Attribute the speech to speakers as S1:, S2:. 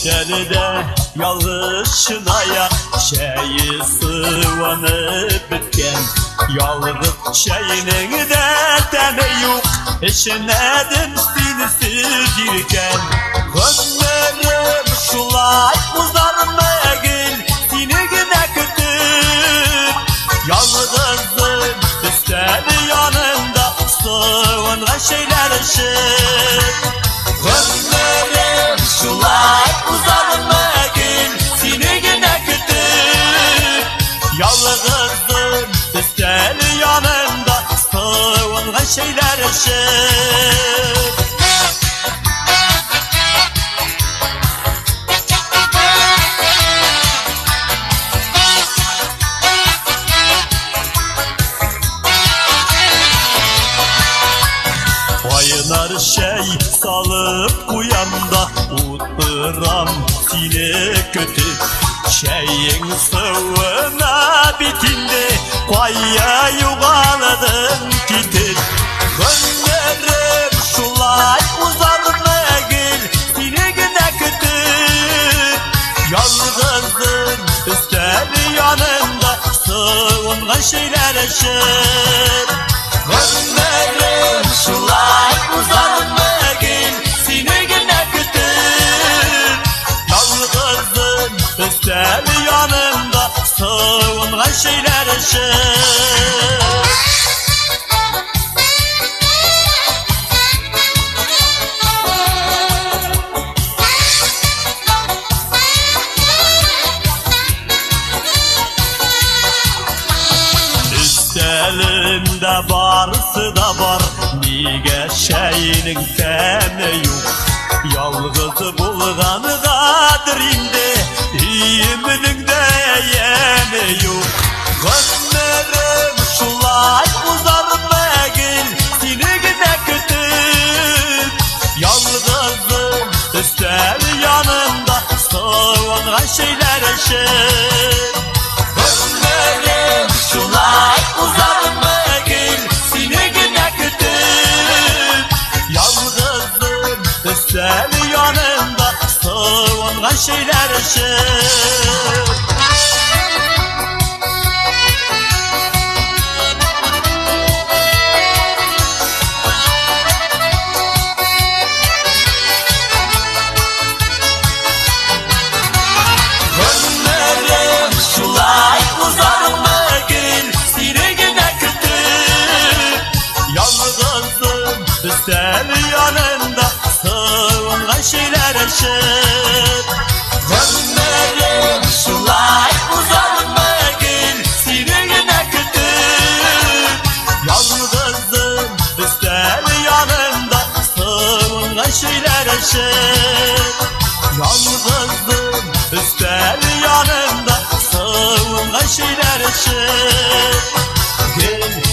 S1: Şeride yalışına ya şeyi sıvanıp bitken yalgıt şeyinin de tane yok eşinedin sinsiz yirken Gönlerim şulay uzarma gel seni güne kütür Yalgızın üsteli yanında sıvınga şeyler ışık Gönlerim şulay uzarma gel seni güne kütür Yalgızın üsteli yanında sıvınga şeyler ışık Oynar şey salıp uyanda Uttıram seni kötü Şeyin sıvına bitinde Koya yuvaladın gitir Gönlerim şulay uzarma gel Seni güne kötü Yalgızın üsteli yanında Sıvınga şeyler eşir Gönlerim şulay uzarma gel Seni güne kütür Yalgızın üsteli yanında Sıvınga şeyler eşir Elinde barısı da var Nige şeyinin temi yok Yalgızı bulganı kadirinde İyiminin de yemi yok Gönlerim şulay uzarma gel Seni güne kütür Yalgızın üsteli yanında Sıvınga şeyler eşir Gönlerim şulay uzarma gel Seni güne kütür Yalgızın üsteli yanında Sıvınga şeyler eşir Gönlerim şulay uzarma gel Seni güne kütür Yalgızın üsteli yanında Sıvınga şeyler eşir Gönlerim şulay uzarma gel Seni güne kütür Yalgızın üsteli yanında Sıvınga şeyler eşir Yalgızın üsteli yanında Sıvınga şeyler eşir Gel